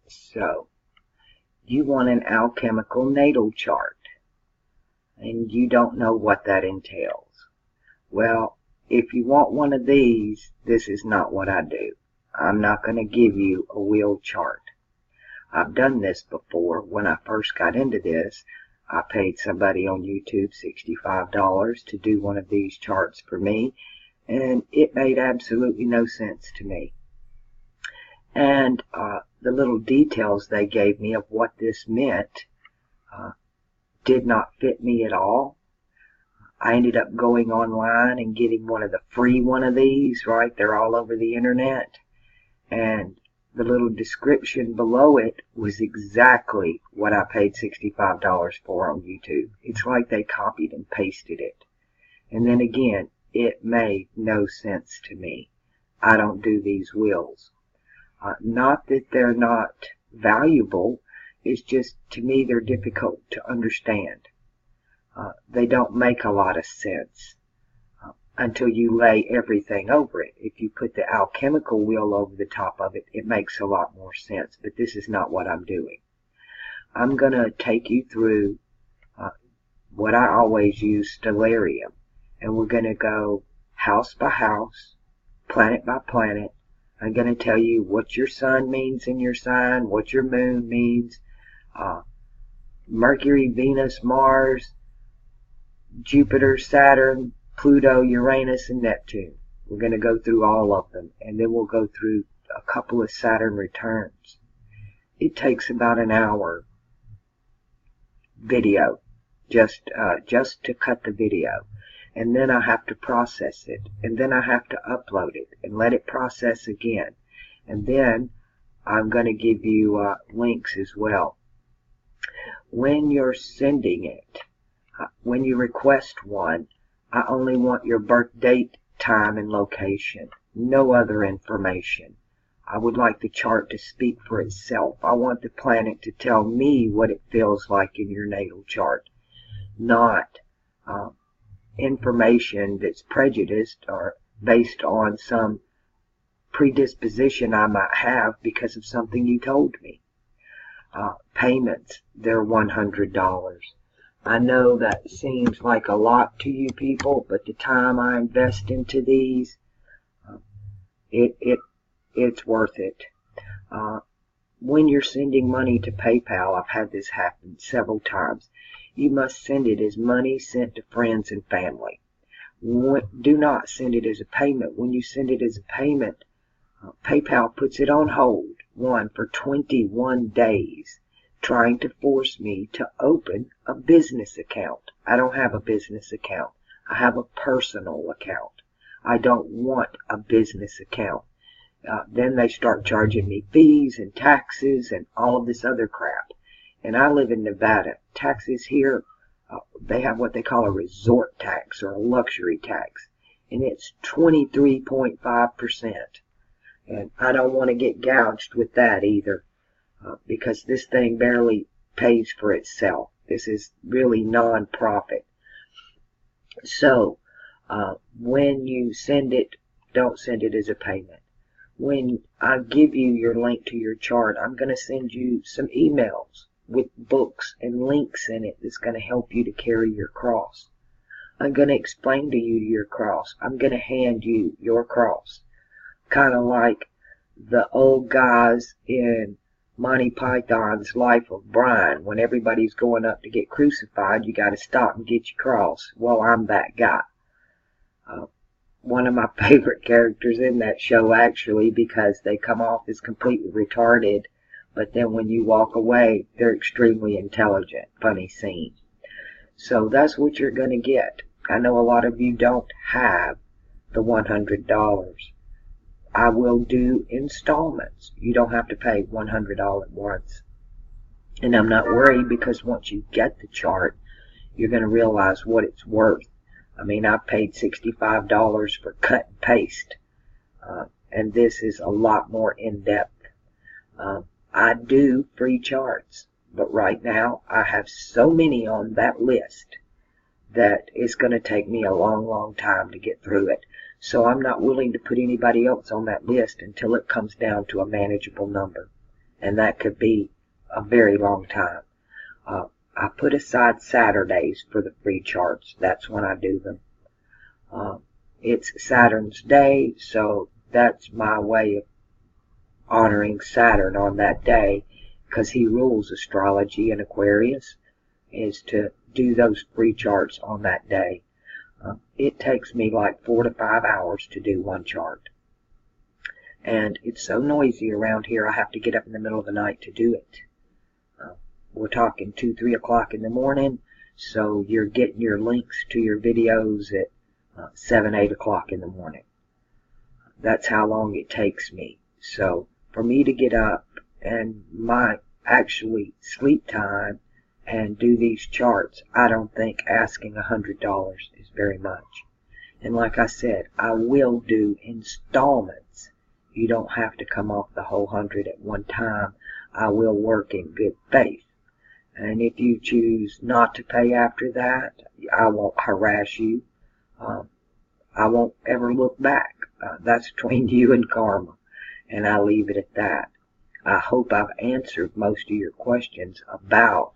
So, you want an alchemical natal chart, and you don't know what that entails. Well, if you want one of these, this is not what I do. I'm not going to give you a wheel chart. I've done this before. When I first got into this, I paid somebody on YouTube $65 to do one of these charts for me, and it made absolutely no sense to me. And the little details they gave me of what this meant did not fit me at all. I ended up going online and getting one of the free one of these, right? They're all over the internet. And the little description below it was exactly what I paid $65 for on YouTube. It's like they copied and pasted it. And then again, it made no sense to me. I don't do these wheels. Not that they're not valuable, it's just, to me, they're difficult to understand. They don't make a lot of sense until you lay everything over it. If you put the alchemical wheel over the top of it, it makes a lot more sense, but this is not what I'm doing. I'm going to take you through what I always use, Stellarium, and we're going to go house by house, planet by planet. I'm going to tell you what your sun means in your sign, what your moon means, Mercury, Venus, Mars, Jupiter, Saturn, Pluto, Uranus, and Neptune. We're going to go through all of them, and then we'll go through a couple of Saturn returns. It takes about an hour video, just to cut the video. And then I have to process it, and then I have to upload it and let it process again. And then I'm going to give you links as well. When you're sending it, when you request one, I only want your birth date, time, and location. No other information. I would like the chart to speak for itself. I want the planet to tell me what it feels like in your natal chart, not information that's prejudiced or based on some predisposition I might have because of something you told me. Payments, they're $100. I know that seems like a lot to you people, but the time I invest into these, it's worth it. When you're sending money to PayPal, I've had this happen several times. You must send it as money sent to friends and family. Do not send it as a payment. When you send it as a payment, PayPal puts it on hold, for 21 days, trying to force me to open a business account. I don't have a business account. I have a personal account. I don't want a business account. Then they start charging me fees and taxes and all of this other crap. And I live in Nevada. Taxes here, they have what they call a resort tax or a luxury tax. And it's 23.5%. And I don't want to get gouged with that either, because this thing barely pays for itself. This is really non-profit. So, when you send it, don't send it as a payment. When I give you your link to your chart, I'm going to send you some emails with books and links in it that's going to help you to carry your cross. I'm going to explain to you your cross. I'm going to hand you your cross. Kind of like the old guys in Monty Python's Life of Brian. When everybody's going up to get crucified, you got to stop and get your cross. Well, I'm that guy. One of my favorite characters in that show, actually, because they come off as completely retarded, but then when you walk away, they're extremely intelligent. Funny scene. So that's what you're going to get. I know a lot of you don't have the $100. I will do installments. You don't have to pay $100 at once. And I'm not worried, because once you get the chart, you're going to realize what it's worth. I mean, I paid $65 for cut and paste, and this is a lot more in-depth. I do free charts, but right now I have so many on that list that it's going to take me a long, long time to get through it. So I'm not willing to put anybody else on that list until it comes down to a manageable number. and that could be a very long time. I put aside Saturdays for the free charts. That's when I do them. It's Saturn's day, so that's my way of honoring Saturn on that day, because he rules astrology in Aquarius, is to do those free charts on that day. It takes me like 4 to 5 hours to do one chart. And it's so noisy around here, I have to get up in the middle of the night to do it. We're talking 2, 3 o'clock in the morning, so you're getting your links to your videos at 7, 8 o'clock in the morning. That's how long it takes me. So for me to get up and my actually sleep time and do these charts, I don't think asking $100 is very much. And like I said, I will do installments. You don't have to come off the whole 100 at one time. I will work in good faith. And if you choose not to pay after that, I won't harass you. I won't ever look back. That's between you and karma. And I'll leave it at that. I hope I've answered most of your questions about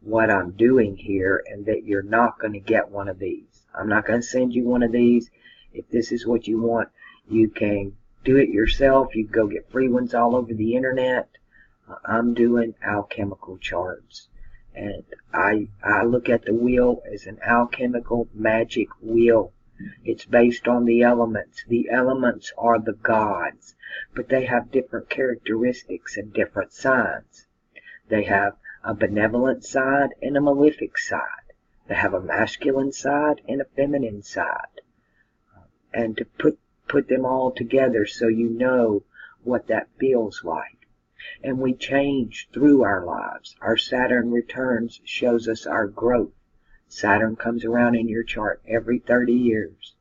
what I'm doing here, and that you're not going to get one of these. I'm not going to send you one of these. If this is what you want, you can do it yourself. You can go get free ones all over the internet. I'm doing alchemical charts. And I look at the wheel as an alchemical magic wheel. It's based on the elements. The elements are the gods, but they have different characteristics and different signs. They have a benevolent side and a malefic side. They have a masculine side and a feminine side. And to put them all together so you know what that feels like. And we change through our lives. Our Saturn returns shows us our growth. Saturn comes around in your chart every 30 years.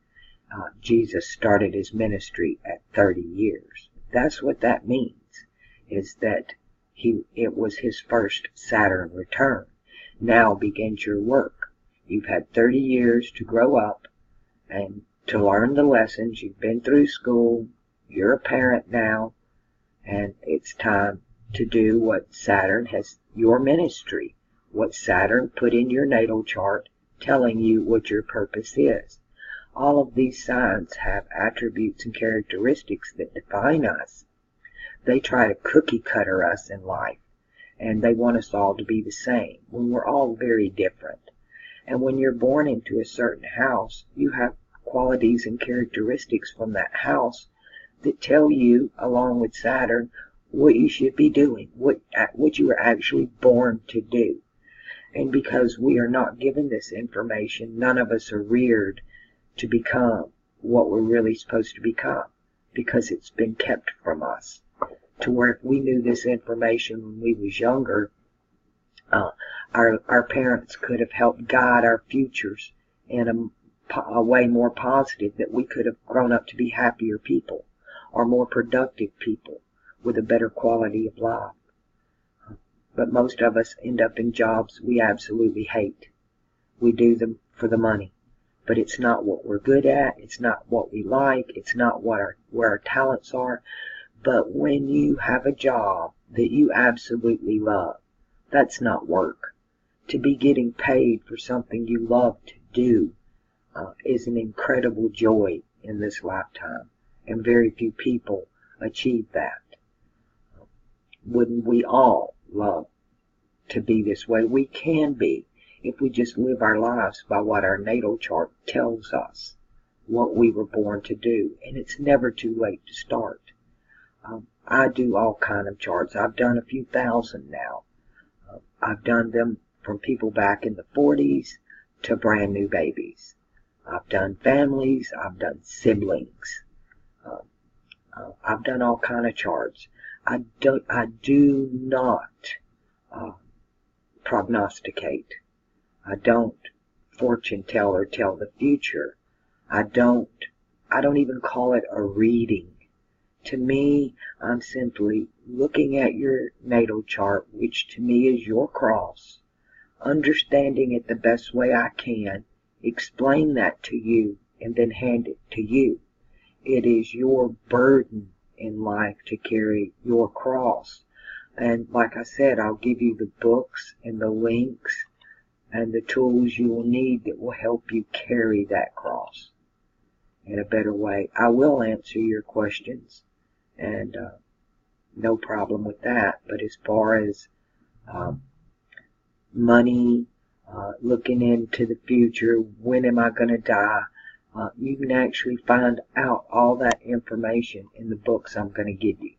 Jesus started his ministry at 30 years. That's what that means, is that it was his first Saturn return. Now begins your work. You've had 30 years to grow up and to learn the lessons. You've been through school. You're a parent now. And it's time to do what Saturn has, your ministry, what Saturn put in your natal chart, telling you what your purpose is. All of these signs have attributes and characteristics that define us. They try to cookie cutter us in life, and they want us all to be the same, when we're all very different. And when you're born into a certain house, you have qualities and characteristics from that house that tell you, along with Saturn, what you should be doing, what you were actually born to do. And because we are not given this information, none of us are reared to become what we're really supposed to become, because it's been kept from us. To where if we knew this information when we was younger, our parents could have helped guide our futures in a way more positive, that we could have grown up to be happier people, or more productive people with a better quality of life. But most of us end up in jobs we absolutely hate. We do them for the money, but it's not what we're good at. It's not what we like. It's not where our talents are. But when you have a job that you absolutely love, that's not work. To be getting paid for something you love to do is an incredible joy in this lifetime, and very few people achieve that. Wouldn't we all love to be this way? We can be, if we just live our lives by what our natal chart tells us, what we were born to do. And it's never too late to start. I do all kind of charts. I've done a few thousand now. I've done them from people back in the 40s to brand new babies. I've done families. I've done siblings. I've done all kind of charts. I do not prognosticate. I don't fortune tell or tell the future. I don't even call it a reading. To me, I'm simply looking at your natal chart, which to me is your cross, understanding it the best way I can, explain that to you, and then hand it to you. It is your burden in life to carry your cross. And like I said, I'll give you the books and the links and the tools you will need that will help you carry that cross in a better way. I will answer your questions, and no problem with that. But as far as money, looking into the future, when am I going to die, you can actually find out all that information in the books I'm going to give you.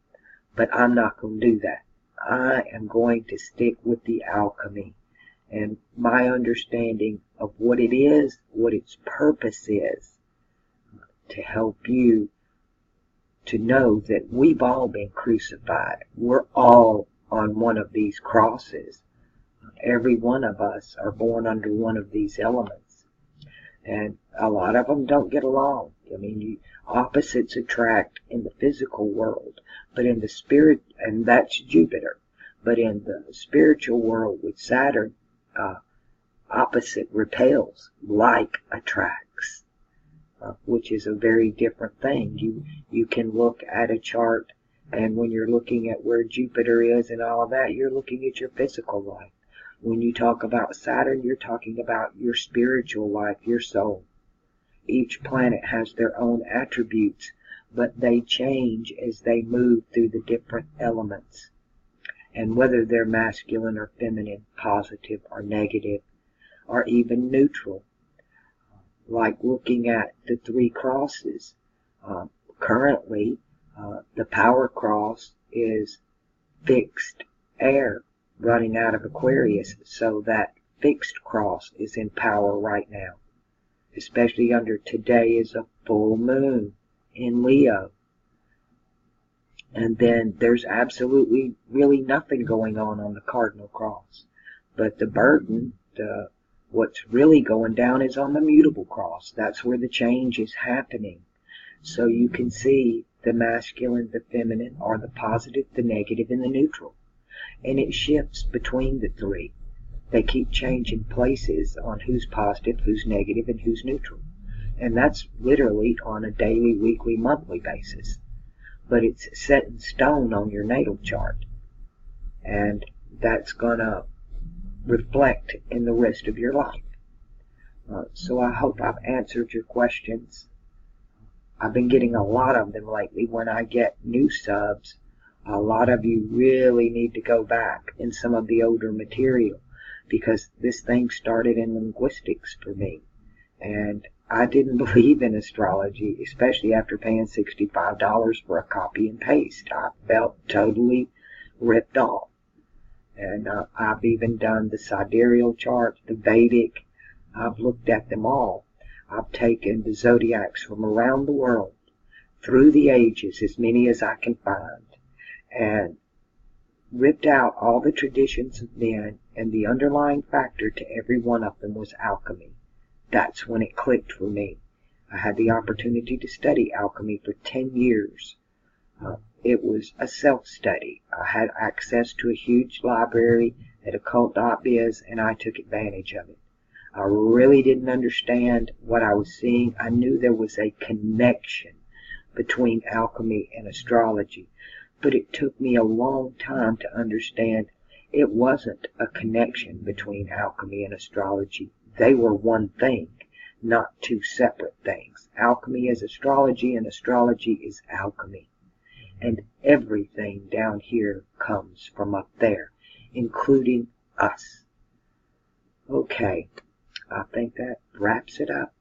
But I'm not going to do that. I am going to stick with the alchemy and my understanding of what it is, what its purpose is, to help you to know that we've all been crucified. We're all on one of these crosses. Every one of us are born under one of these elements. And a lot of them don't get along. I mean, opposites attract in the physical world, but in the spirit, and that's Jupiter. But in the spiritual world with Saturn, opposite repels, like attracts, which is a very different thing. You can look at a chart, and when you're looking at where Jupiter is and all of that, you're looking at your physical life. When you talk about Saturn, you're talking about your spiritual life, your soul. Each planet has their own attributes, but they change as they move through the different elements. And whether they're masculine or feminine, positive or negative, or even neutral. Like looking at the three crosses. Currently, the power cross is fixed air running out of Aquarius, so that fixed cross is in power right now. Especially under today is a full moon in Leo. And then there's absolutely really nothing going on the cardinal cross. But the burden, what's really going down is on the mutable cross. That's where the change is happening. So you can see the masculine, the feminine, or the positive, the negative, and the neutral. And it shifts between the three. They keep changing places on who's positive, who's negative, and who's neutral. And that's literally on a daily, weekly, monthly basis. But it's set in stone on your natal chart. And that's going to reflect in the rest of your life. So I hope I've answered your questions. I've been getting a lot of them lately when I get new subs. A lot of you really need to go back in some of the older material, because this thing started in linguistics for me. And I didn't believe in astrology, especially after paying $65 for a copy and paste. I felt totally ripped off. And I've even done the sidereal chart, the Vedic. I've looked at them all. I've taken the zodiacs from around the world, through the ages, as many as I can find, and ripped out all the traditions of men, and the underlying factor to every one of them was alchemy. That's when it clicked for me. I had the opportunity to study alchemy for 10 years. It was a self-study. I had access to a huge library at occult.biz, and I took advantage of it. I really didn't understand what I was seeing. I knew there was a connection between alchemy and astrology, but it took me a long time to understand it wasn't a connection between alchemy and astrology. They were one thing, not two separate things. Alchemy is astrology, and astrology is alchemy. And everything down here comes from up there, including us. Okay, I think that wraps it up.